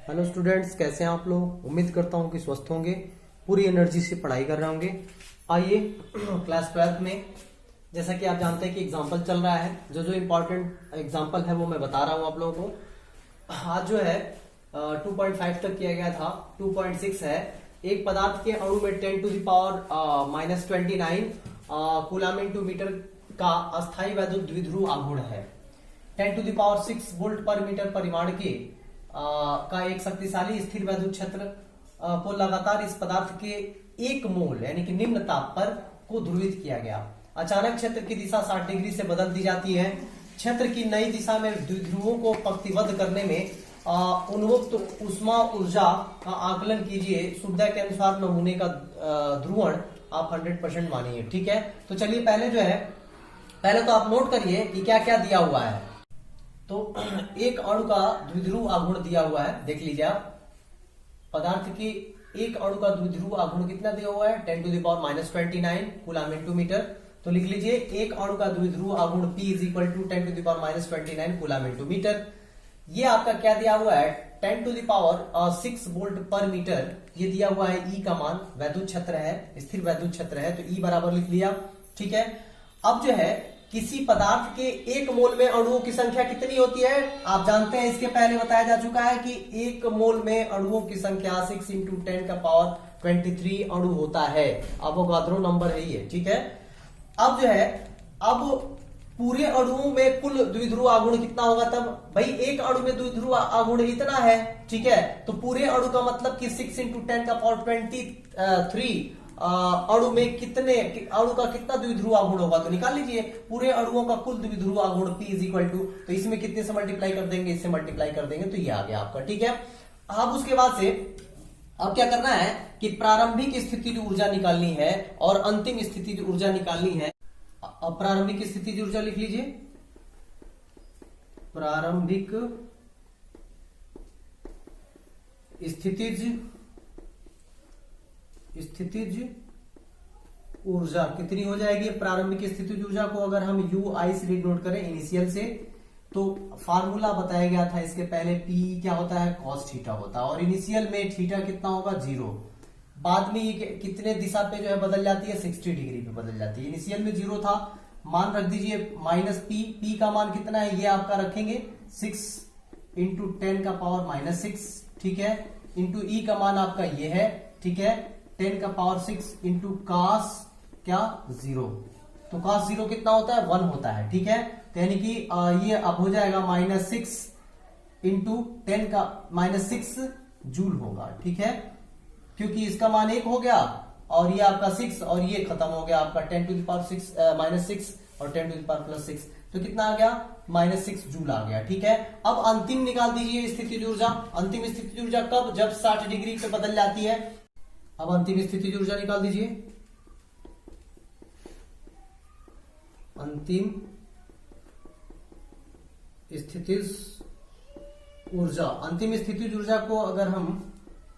Hello students, कैसे हैं आप लोग। उम्मीद करता हूं कि स्वस्थ होंगे, पूरी एनर्जी से पढ़ाई कर रहे होंगे। आइए क्लास 12 में जैसा कि आप जानते हैं कि एग्जाम्पल चल रहा है, जो जो इम्पोर्टेंट एग्जाम्पल है वो मैं बता रहा हूं आप लोगों को। आज जो है 2.5 तक किया गया था, 2.6 है। एक पदार्थ के अणु में 10 to the power -29 coulomb into metre का अस्थायी वैद्युत द्विध्रुव आघूर्ण है। 10 to the power 6 volt per metre परिमाण के का एक शक्तिशाली स्थिर वैद्युत क्षेत्र को लगातार इस पदार्थ के 1 मोल यानी कि निम्न ताप पर को ध्रुवित किया गया। अचानक क्षेत्र की दिशा 60 डिग्री से बदल दी जाती है। क्षेत्र की नई दिशा में द्विध्रुवों को पंक्तिबद्ध करने में उन्मुक्त उष्मा ऊर्जा का आकलन कीजिए। सुविधा के अनुसार नमूने का ध्रुवण आप 100% मानिए। ठीक है, तो चलिए पहले तो आप नोट करिए कि क्या क्या दिया हुआ है। तो एक अणु का द्विध्रुव आघूर्ण दिया हुआ है, देख लीजिए आप। पदार्थ के एक अणु का द्विध्रुव आघूर्ण कितना दिया हुआ है, 10 to the power -29 coulomb into metre. तो लिख लीजिए एक अणु का द्विध्रुव आघूर्ण P is equal to 10 to the power -29 coulomb into metre. ये आपका क्या दिया हुआ है, 10 to the power 6 volt per metre. ये दिया हुआ है E का मान, वैद्युत क्षेत्र है, स्थिर वैद्युत क्षेत्र है, तो E बराबर लिख लिया। ठीक है, अब जो है किसी पदार्थ के 1 मोल में अणुओं की संख्या कितनी होती है, आप जानते हैं, इसके पहले बताया जा चुका है कि 1 मोल में अणुओं की संख्या 6 इंटू 10 का पावर 23 अणु होता है। अवोगाद्रो नंबर है ये। ठीक है, अब जो है अब पूरे अणुओं में कुल द्विध्रुव आघूर्ण कितना होगा, तब भाई एक अणु में द्विध्रुव आघूर्ण इतना है। ठीक है, तो पूरे अणु का मतलब कि 6 इंटू 10 का पावर 23 अणु में कितने अणु का कितना द्विध्रुव आघूर्ण होगा, तो निकाल लीजिए। पूरे अणुओं का कुल द्विध्रुव आघूर्ण P इज इक्वल टू, तो इसमें कितने से मल्टीप्लाई कर देंगे, इससे मल्टीप्लाई कर देंगे, तो ये आ गया आपका। ठीक है, अब उसके बाद से अब क्या करना है कि प्रारंभिक स्थिति ऊर्जा निकालनी है और अंतिम स्थिति ऊर्जा निकालनी है। अब प्रारंभिक स्थिति ऊर्जा लिख लीजिए, प्रारंभिक स्थितिज ऊर्जा कितनी हो जाएगी। प्रारंभिक स्थितिज ऊर्जा को अगर हम UI से डिनोट करें, इनिशियल से, तो फार्मूला बताया गया था इसके पहले, P क्या होता है, cos थीटा होता है, और इनिशियल में थीटा कितना होगा, 0। बाद में ये कितने दिशा पे जो है बदल जाती है, 60 डिग्री पे बदल जाती है। इनिशियल में 0 था, मान रख दीजिए -P का मान कितना है, ये आपका रखेंगे 6 इंटू 10 का पावर -6। ठीक है, इंटू E का मान आपका ये है। ठीक है, 10 का पावर 6 इंटू cos क्या 0, तो cos 0 कितना होता है, 1 होता है। ठीक है, तो यानी कि ये अब हो जाएगा -6 इंटू 10 का -6 जूल होगा। ठीक है, क्योंकि इसका मान 1 हो गया और ये आपका 6 और ये खत्म हो गया आपका 10 टू द पावर -6 और 10 टू द पावर +6, तो कितना आ गया, -6 जूल आ गया। ठीक है, अब अंतिम निकाल दीजिए स्थितिज ऊर्जा। अंतिम स्थितिज ऊर्जा कब, जब 60 डिग्री पे बदल जाती है। अब अंतिम स्थितिज ऊर्जा निकाल दीजिए। अंतिम स्थितिज ऊर्जा को अगर हम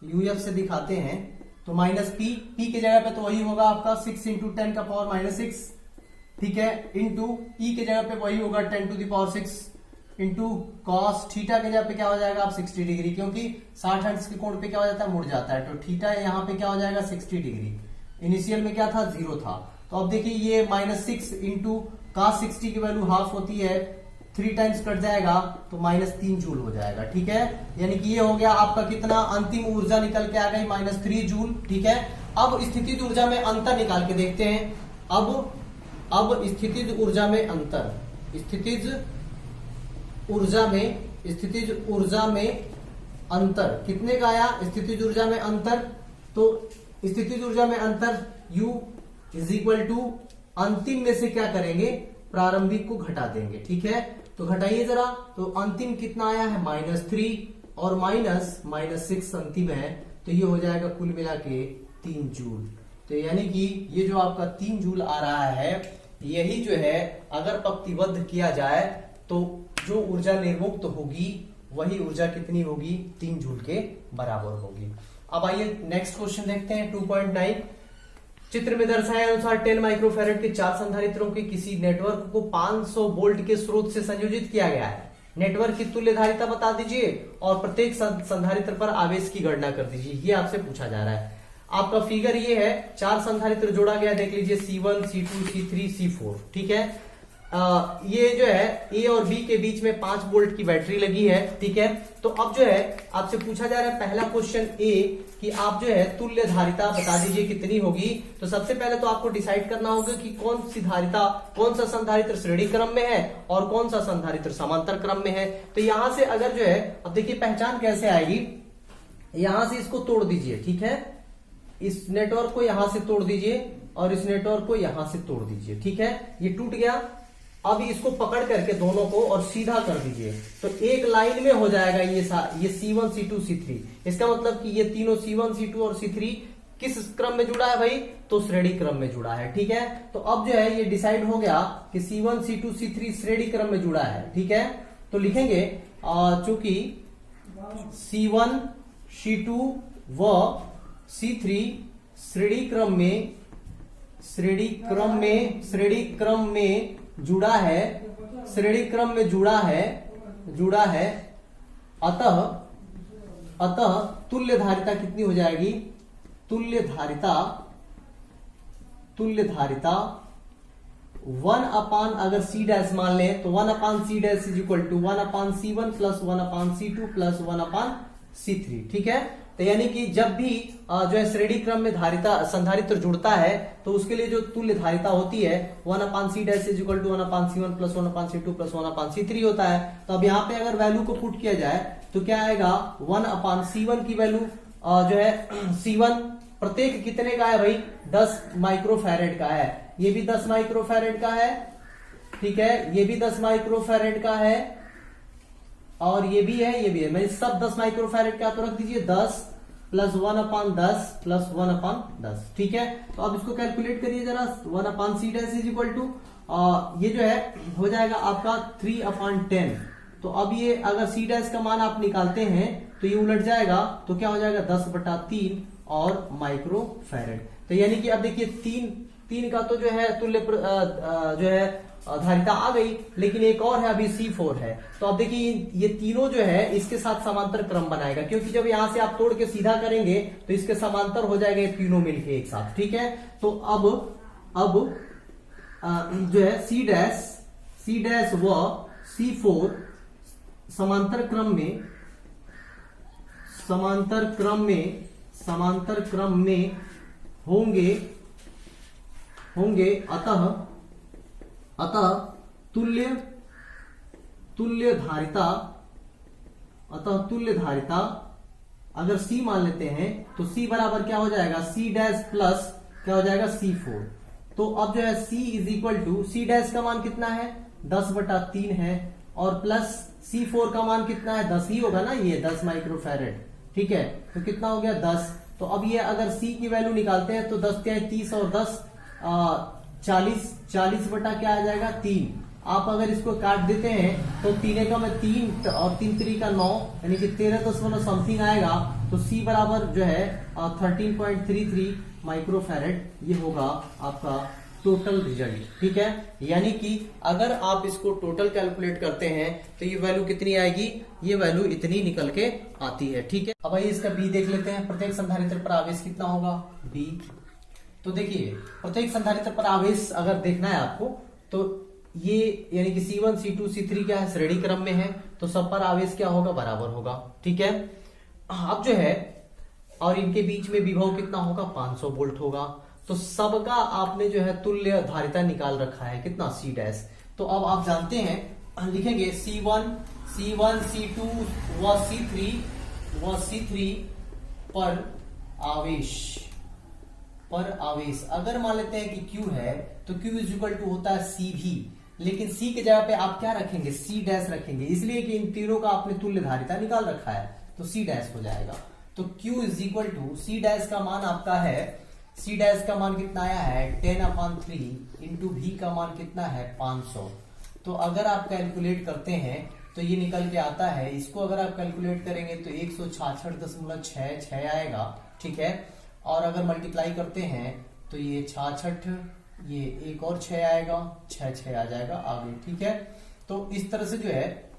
UF से दिखाते हैं तो -P के जगह पे तो वही होगा आपका 6 इंटू 10 का पावर -6। ठीक है, इंटू E के जगह पे वही होगा 10 to the power 6 into cos theta के जगह पे क्या हो जाएगा, आप 60 डिग्री, क्योंकि 60 हर्ट्ज के कोण पे क्या हो जाता है, मुड़ जाता है, तो थीटा यहाँ पे क्या हो जाएगा, 60 डिग्री। इनिशियल में क्या था, 0 था। तो अब देखिए ये -6 इंटू cos 60 की वैल्यू हाफ होती है, 3 टाइम्स कट जाएगा तो -3 जूल हो जाएगा। ठीक है, यानी कि ये हो गया आपका कितना, अंतिम ऊर्जा निकल के आ गई -3 जूल। ठीक है, अब स्थितिज ऊर्जा में अंतर निकाल के देखते हैं। अब स्थितिज ऊर्जा में अंतर, स्थितिज ऊर्जा में अंतर कितने का आया, स्थितिज ऊर्जा में अंतर, तो स्थितिज ऊर्जा में अंतर U इज इक्वल टू, अंतिम में से क्या करेंगे, प्रारंभिक को घटा देंगे। ठीक है, तो घटाइए जरा, तो अंतिम कितना आया है, -3 और -6 अंतिम है, तो ये हो जाएगा कुल मिला के 3 जूल। तो यानी कि ये जो आपका 3 जूल आ रहा है, यही जो है अगर पंक्तिबद्ध किया जाए तो जो ऊर्जा निर्मुक्त होगी वही ऊर्जा कितनी होगी, 3 जूल के बराबर होगी। अब आइए नेक्स्ट क्वेश्चन देखते हैं 2.9। चित्र में दर्शाए अनुसार 10 माइक्रोफैरेड के 4 संधारित्रों के किसी नेटवर्क को 500 वोल्ट के स्रोत से संयोजित किया गया है। नेटवर्क की तुल्य धारिता बता दीजिए और प्रत्येक संधारित्र पर आवेश की गणना कर दीजिए, ये आपसे पूछा जा रहा है। आपका फिगर ये है, 4 संधारित्र जोड़ा गया, देख लीजिए C1, C2, C3, C4, ठीक है। ये जो है ए और बी के बीच में 5 वोल्ट की बैटरी लगी है, ठीक है। तो अब जो है आपसे पूछा जा रहा है पहला क्वेश्चन ए कि आप जो है तुल्य धारिता बता दीजिए कितनी होगी। तो सबसे पहले तो आपको डिसाइड करना होगा कि कौन सी धारिता, कौन सा संधारित्र श्रेणी क्रम में है और कौन सा संधारित्र समांतर क्रम में है। तो यहां से अगर जो है, अब देखिए पहचान कैसे आएगी, यहां से इसको तोड़ दीजिए, ठीक है। इस नेटवर्क को यहां से तोड़ दीजिए और इस नेटवर्क को यहां से तोड़ दीजिए, ठीक है। ये टूट गया। अब इसको पकड़ करके दोनों को और सीधा कर दीजिए, तो एक लाइन में हो जाएगा ये C1, C2, C3। इसका मतलब कि ये तीनों C1, C2 और C3 किस क्रम में जुड़ा है भाई, तो श्रेणी क्रम में जुड़ा है, ठीक है। तो अब जो है ये डिसाइड हो गया कि C1, C2, C3 श्रेणी क्रम में जुड़ा है, ठीक है। तो लिखेंगे चूंकि C1, C2 व C3 श्रेणी क्रम में जुड़ा है, श्रेणी क्रम में जुड़ा है, अतः तुल्य धारिता कितनी हो जाएगी, तुल्य धारिता 1 अगर C डैश मान लें तो 1/C dash is equal to 1/C1 plus 1/C2 plus 1/C3, ठीक है। तो यानी कि जब भी जो है श्रेणी क्रम में संधारित्र जुड़ता है तो उसके लिए जो तुल्य धारिता होती है 1/C dash is equal to 1/C1 plus 1/C2 plus 1/C3 होता है। तो अब यहाँ पे अगर वैल्यू को पुट किया जाए तो क्या आएगा, 1/C1 की वैल्यू जो है C1 प्रत्येक कितने का है भाई, 10 माइक्रोफैरेड का है, ये भी 10 माइक्रोफैरेड का है, ठीक है, ये भी 10 माइक्रोफैरेड का है और ये भी है, ये भी है, मैं सब 10 माइक्रोफैरेड का तो रख दीजिए 10 प्लस 1/10 प्लस 1/10, ठीक है। तो अब इसको कैलकुलेट करिए जरा, 1/C dash is equal to ये जो है हो जाएगा आपका 3/10। तो अब ये अगर C डैश का मान आप निकालते हैं तो ये उलट जाएगा, तो क्या हो जाएगा 10/3 और माइक्रोफैरेड। तो यानी कि अब देखिए 3 का तो जो है तुल्य जो है धारिता आ गई, लेकिन एक और है अभी C4 है। तो अब देखिए ये तीनों जो है इसके साथ समांतर क्रम बनाएगा, क्योंकि जब यहां से आप तोड़ के सीधा करेंगे तो इसके समांतर हो जाएगा ये तीनों मिलके एक साथ, ठीक है। तो अब जो है C डैश व C4 समांतर क्रम में होंगे, अतः तुल्य धारिता अगर C मान लेते हैं तो C बराबर क्या हो जाएगा, C डैश प्लस क्या हो जाएगा C4। तो अब जो है C is equal to, C dash का मान कितना है 10/3 है और प्लस C4 का मान कितना है 10 ही होगा ना, ये 10 माइक्रोफैरेड, ठीक है। तो कितना हो गया 10। तो अब ये अगर C की वैल्यू निकालते हैं तो 10 × 30 और 10 40 बटा क्या आ जाएगा 3। आप अगर इसको काट देते हैं तो 3 का में 3 और 3 3 का 9 यानी कि 13 समथिंग आएगा। तो C बराबर जो है 13.33 माइक्रोफैरेड, ये होगा आपका टोटल रिजल्ट, ठीक है। यानी कि अगर आप इसको टोटल कैलकुलेट करते हैं तो ये वैल्यू कितनी आएगी, ये वैल्यू इतनी निकल के आती है, ठीक है। अब भाई इसका बी देख लेते हैं, प्रत्येक संधारित्र पर आवेश कितना होगा बी। तो देखिए प्रत्येक संधारित्र पर आवेश अगर देखना है आपको तो ये यानी कि C1, C2, C3 क्या है, श्रेणी क्रम में है, तो सब पर आवेश क्या होगा, बराबर होगा, ठीक है। अब जो है और इनके बीच में विभव कितना होगा, 500 वोल्ट होगा। तो सबका आपने जो है तुल्य धारिता निकाल रखा है कितना, C डैश। तो अब आप जानते हैं, लिखेंगे C1, C2 व C3 पर आवेश अगर मान लेते हैं कि Q है तो Q इज इक्वल टू होता है C भी, लेकिन C के जगह पे आप क्या रखेंगे, C डैश रखेंगे, इसलिए कि इन तीनों का आपने तुल्य धारिता निकाल रखा है, तो C डैश हो जाएगा। तो Q is equal to C dash का मान आपका है, C डैश का मान कितना आया है 10/3 इंटू V का मान कितना है 500। तो अगर आप कैलकुलेट करते हैं तो ये निकल के आता है, इसको अगर आप कैलकुलेट करेंगे तो 166.66 आएगा, ठीक है। और अगर मल्टीप्लाई करते हैं तो ये 66, ये एक और 6 आएगा, 6 आ जाएगा आगे, ठीक है। तो इस तरह से जो है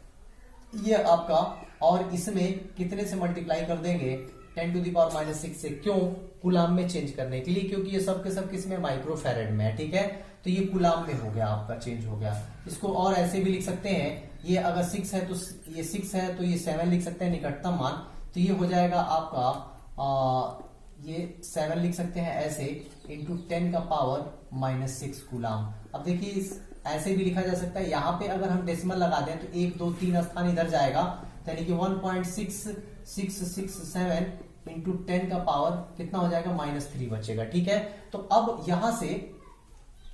ये आपका, और इसमें कितने से मल्टीप्लाई कर देंगे 10⁻⁻6 से, क्यों? कूलाम में चेंज करने के लिए, क्योंकि ये सब के सब किसमें, माइक्रो फैरेड में है, ठीक है। तो ये कूलाम में हो गया आपका, चेंज हो गया। इसको और ऐसे भी लिख सकते हैं, ये अगर 6 है तो ये 6 है तो ये 7 लिख सकते हैं निकटतम मान, तो ये हो जाएगा आपका ये 7 लिख सकते हैं ऐसे, इंटू 10⁻⁻6 कूलाम। अब देखिए ऐसे भी लिखा जा सकता है, यहाँ पे अगर हम डेसिमल लगा दें तो 1 2 3 स्थान इधर जाएगा, यानी कि 1.6667 इंटू 10 का पावर कितना हो जाएगा, -3 बचेगा, ठीक है। तो अब यहां से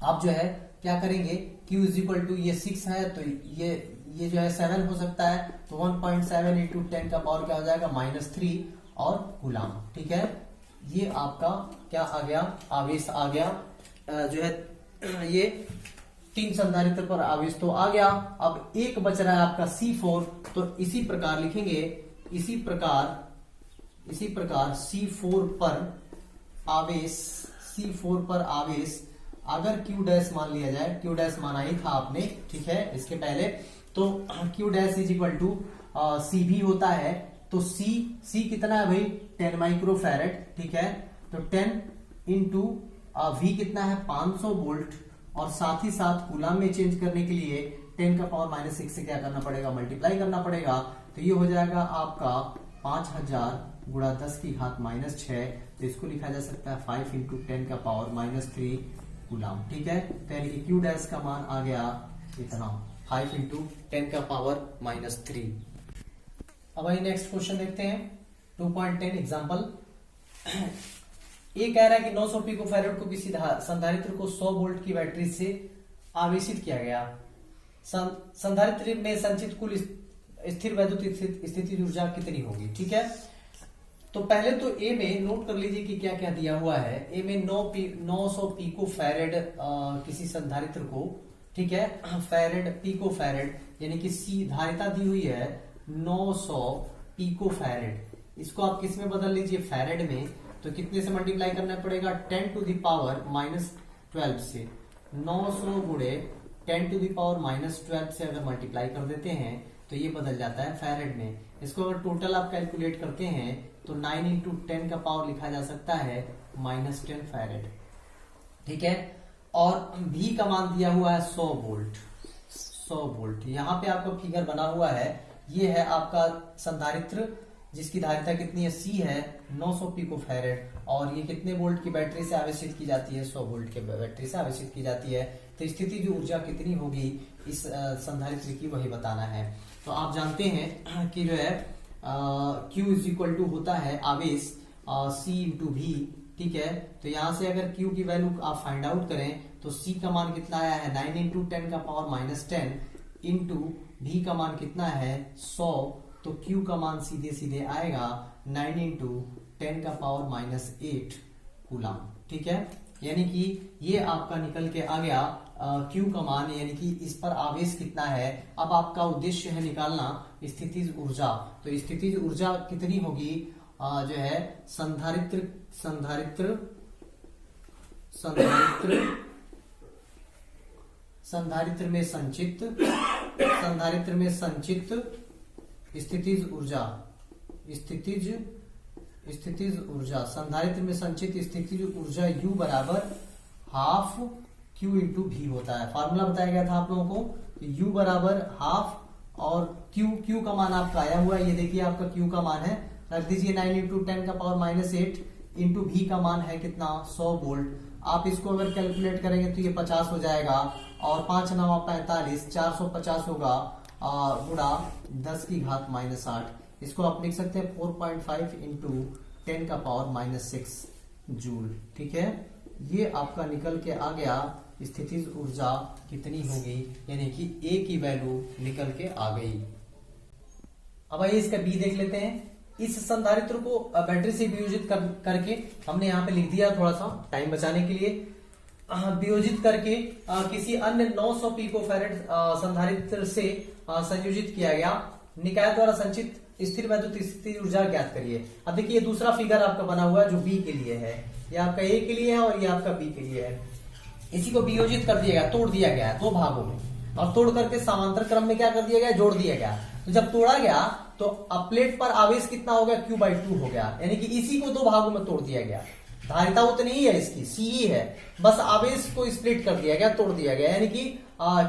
आप जो है क्या करेंगे, Q इज इक्वल टू, ये 6 है तो ये जो है 7 हो सकता है, तो 1.7 इंटू 10 का पावर क्या हो जाएगा, -3 और कूलाम, ठीक है। ये आपका क्या आ गया, आवेश आ गया, जो है ये 3 संधारित्र पर आवेश तो आ गया। अब एक बच रहा है आपका C4, तो इसी प्रकार लिखेंगे, इसी प्रकार C4 पर आवेश अगर Q डैश मान लिया जाए, Q डैश माना ही था आपने, ठीक है, इसके पहले, तो Q dash is equal to C भी होता है, तो C कितना है भाई, 10 माइक्रो फैरेड, ठीक है। तो 10 इंटू V कितना है, 500 वोल्ट, और साथ ही साथ कूलाम में चेंज करने के लिए 10⁻⁻6 से क्या करना पड़ेगा, मल्टीप्लाई करना पड़ेगा। तो ये हो जाएगा आपका 5000 गुणा 10⁻⁻6, तो इसको लिखा जा सकता है 5 इंटू 10⁻⁻3 कूलाम, ठीक है। तो यानी कि Q डैश का मान आ गया इतना, 5 इंटू 10⁻⁻3। अब आइए नेक्स्ट क्वेश्चन देखते हैं, 2.10 एग्जाम्पल। ये कह रहा है कि 900 पिको फैरेड को किसी संधारित्र को 100 वोल्ट की बैटरी से आवेशित किया गया। संधारित्र में संचित कुल स्थिर वैद्युत स्थिति ऊर्जा कितनी होगी, ठीक है। तो पहले तो ए में नोट कर लीजिए कि क्या क्या दिया हुआ है। ए में 900 पिको फैरेड किसी संधारित्र को, ठीक है, फैरेड पिको फैरेड यानी कि सी धारिता दी हुई है 900 पिको फैरेड। इसको आप किस में बदल लीजिए, फैरेड में, तो कितने से मल्टीप्लाई करना पड़ेगा, 10⁻⁻12 से। 900 गुणे 10⁻⁻12 से अगर मल्टीप्लाई कर देते हैं तो ये बदल जाता है फैरेड में। इसको अगर टोटल आप कैलकुलेट करते हैं तो 9 इंटू 10 का पावर लिखा जा सकता है -10 फैरेड, ठीक है। और V का मान दिया हुआ है 100 वोल्ट। 100 वोल्ट यहाँ पे आपका फिगर बना हुआ है, ये है आपका संधारित्र जिसकी धारिता कितनी है, C है 900 पिको फैरेड, और ये कितने वोल्ट की बैटरी से आवेशित की जाती है, 100 वोल्ट के बैटरी से आवेशित की जाती है। तो स्थिति की ऊर्जा कितनी होगी इस संधारित्र की, वही बताना है। तो आप जानते हैं कि जो है Q इज इक्वल टू होता है आवेश C इंटू V, ठीक है। तो यहां से अगर Q की वैल्यू आप फाइंड आउट करें तो C का मान कितना आया है, 9 इंटू 10 का पावर -10 इंटू V का मान कितना है 100, तो Q का मान सीधे सीधे आएगा 9 इंटू 10 का पावर -8 कूलाम, ठीक है। यानी कि ये आपका निकल के आ गया Q का मान, यानी कि इस पर आवेश कितना है। अब आपका उद्देश्य है निकालना स्थितिज ऊर्जा, तो स्थितिज ऊर्जा कितनी होगी, जो है संधारित्र में संचित स्थितिज ऊर्जा संधारित्र में संचित स्थितिज ऊर्जा U बराबर हाफ Q इंटू V होता है। फॉर्मूला बताया गया था आप लोगों को, U बराबर हाफ, और Q का मान आपका आया हुआ है, ये देखिए आपका Q का मान है, रख दीजिए 9 इंटू 10 का पावर -8 इंटू V का मान है कितना 100 वोल्ट। आप इसको अगर कैलकुलेट करेंगे तो ये 50 हो जाएगा, और 5 9 45 450 होगा गुणा 10⁻⁻8। इसको आप लिख सकते हैं 4.5 इंटू 10 का पावर -6 जूल, ठीक है। ये आपका निकल के आ गया स्थितिज ऊर्जा कितनी होगी, यानी कि A की वैल्यू निकल के आ गई। अब आइए इसका B देख लेते हैं। इस संधारित्र को बैटरी से वियोजित करके हमने यहाँ पे लिख दिया, थोड़ा सा टाइम बचाने के लिए, वियोजित करके किसी अन्य 900 पिको फैरेड संधारित्र से संयोजित किया गया निकाय द्वारा संचित स्थिर वैद्युत स्थिति ऊर्जा ज्ञात करिए। अब देखिए दूसरा फिगर आपका बना हुआ है जो B के लिए है, ये आपका A के लिए है और ये आपका B के लिए है। इसी को वियोजित कर दिया गया, तोड़ दिया गया है 2 भागों में, और तोड़ करके समांतर क्रम में क्या कर दिया गया, जोड़ दिया गया। तो जब तोड़ा गया तो प्लेट पर आवेश कितना हो गया, Q/2 हो गया, यानी कि इसी को दो भागों में तोड़ दिया गया। धारिता उतनी ही है इसकी, C ही है, बस आवेश को स्प्लिट कर दिया गया, तोड़ दिया गया, यानी कि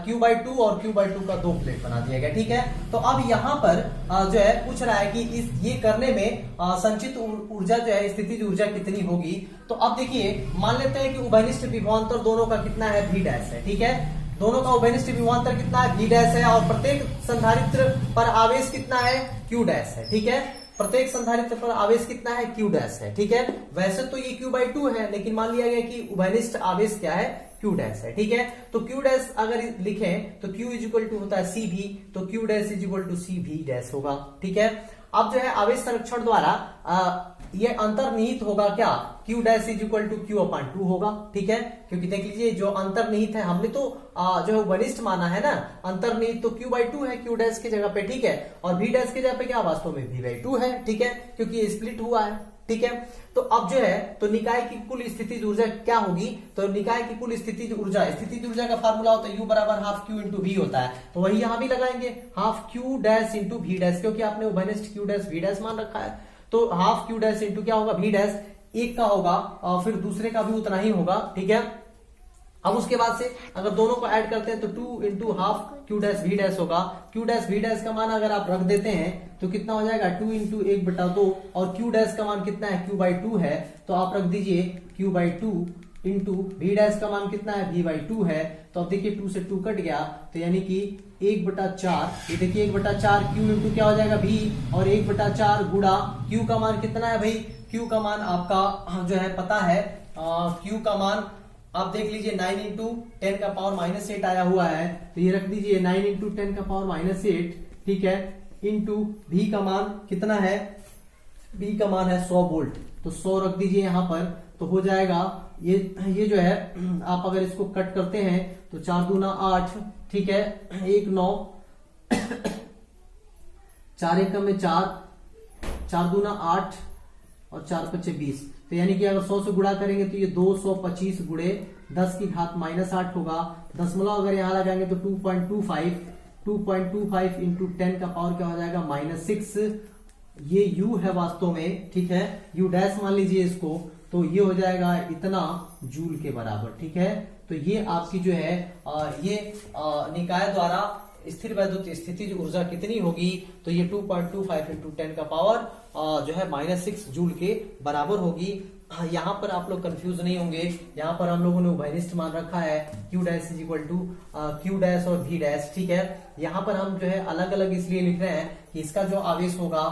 Q/2 और Q/2 का दो प्लेट बना दिया गया। ठीक है, तो अब यहाँ पर जो है पूछ रहा है कि ये करने में संचित ऊर्जा जो है, स्थितिज ऊर्जा कितनी होगी। तो अब देखिए, मान लेते हैं कि उभयनिष्ठ विभवांतर दोनों का कितना है, V' है। ठीक है, दोनों का उभयनिष्ठ विभवांतर कितना है, V' है, और प्रत्येक संधारित्र पर आवेश कितना है, Q' है। ठीक है, प्रत्येक संधारित्र पर आवेश कितना है, Q' है। ठीक है, वैसे तो ये Q/2 है, लेकिन मान लिया गया कि उभयनिष्ठ आवेश क्या है, Q' है। ठीक है, तो Q' अगर लिखें तो Q इक्वल टू होता है CV, तो Q' इक्वल टू CV' होगा। ठीक है, अब जो है आवेश संरक्षण द्वारा ये अंतर्निहित होगा क्या, Q' इक्वल टू Q/2 होगा। ठीक है, क्योंकि देख लीजिए जो अंतर्निहित है, हमने तो जो है वनिष्ठ माना है ना, अंतर्निहित तो Q/2 है Q' की जगह पे। ठीक है, और V' की जगह पे क्या वास्तव में V/2 है। ठीक है, क्योंकि ये स्प्लिट हुआ है। ठीक है, तो अब जो है तो निकाय की कुल स्थितिज ऊर्जा क्या होगी, तो निकाय की कुल स्थितिज ऊर्जा का फार्मूला होता है U बराबर ½ Q इंटू V होता है, तो वही यहां भी लगाएंगे, ½ Q' इंटू V', क्योंकि आपने उभयनिष्ठ Q' V' मान रखा है, तो ½ Q' इंटू क्या होगा, V', एक का होगा और फिर दूसरे का भी उतना ही होगा। ठीक है, अब उसके बाद से अगर दोनों को ऐड करते हैं तो 2 इंटू ½ Q' V' होगा। Q' V' का मान अगर आप रख देते हैं तो कितना हो जाएगा, 2 इंटू 1/2, और Q' का मान कितना है, Q/2 है, तो आप रख दीजिए Q/2 इंटू V' का मान कितना है, V/2 है। तो अब देखिए 2 से 2 कट गया, तो यानी कि 1/4, ये देखिए 1/4 Q इंटू क्या हो जाएगा, V, और 1/4 गुणा Q का मान कितना है भाई, Q का मान आपका जो है पता है, Q का मान आप देख लीजिए 9 इंटू 10 का पावर -8 आया हुआ है, तो ये रख दीजिए 9 इंटू 10 का पावर -8। ठीक है, इंटू V का मान कितना है, V का मान है 100 वोल्ट, तो 100 रख दीजिए यहाँ पर, तो हो जाएगा ये जो है, आप अगर इसको कट करते हैं तो 4 दूना 8, ठीक है, 1 9, 4 1 में 4, 4 दूना 8 और 4 5 20, तो यानी कि अगर 100 से गुणा करेंगे तो ये 225 गुणे 10 की घात -8 होगा। दशमलव अगर यहाँ लगाएंगे तो 2.25 इंटू 10 का पावर क्या हो जाएगा, -6। ये U है वास्तव में, ठीक है, U' मान लीजिए इसको, तो ये हो जाएगा इतना जूल के बराबर। ठीक है, तो ये आपकी जो है ये निकाय द्वारा स्थिर वैद्युत स्थितिज ऊर्जा कितनी होगी, तो ये 2.25 इंटू 10 का पावर जो है -6 जूल के बराबर होगी। यहाँ पर आप लोग कंफ्यूज नहीं होंगे, यहाँ पर हम लोगों ने उभयनिष्ठ मान रखा है, Q' इक्वल टू Q' और V'। ठीक है, यहाँ पर हम जो है अलग अलग इसलिए लिख रहे हैं कि इसका जो आवेश होगा,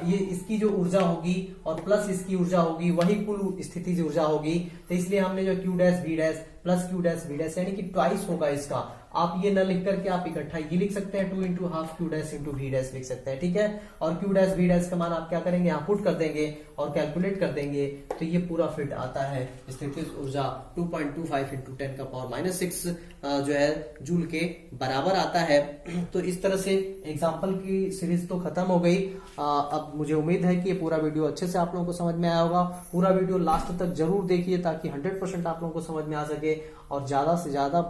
ये इसकी जो ऊर्जा होगी और प्लस इसकी ऊर्जा होगी, वही कुल स्थितिज ऊर्जा होगी, तो इसलिए हमने जो Q' V' plus Q' V' यानी कि ट्वाइस होगा इसका। आप ये न लिख करके आप इकट्ठा ये लिख सकते हैं, 2 इंटू ½ Q' इंटू V' लिख सकते हैं। ठीक है, और Q' V' का मान आप क्या करेंगे, यहाँ पुट कर देंगे और कैलकुलेट कर देंगे, तो ये पूरा फिट आता है स्थितिज ऊर्जा 2.25 इंटू 10 का पावर -6 जो है जूल के बराबर आता है। तो इस तरह से एग्जाम्पल की सीरीज तो खत्म हो गई। अब मुझे उम्मीद है कि ये पूरा वीडियो अच्छे से आप लोगों को समझ में आया होगा। पूरा वीडियो लास्ट तक जरूर देखिए ताकि 100% आप लोगों को समझ में आ सके, और ज्यादा से ज्यादा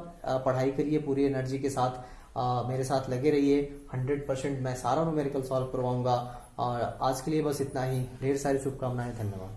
पढ़ाई करिए पूरी एनर्जी के साथ, मेरे साथ लगे रहिए। 100% मैं सारा न्यूमेरिकल सॉल्व करवाऊंगा। और आज के लिए बस इतना ही। ढेर सारी शुभकामनाएं, धन्यवाद।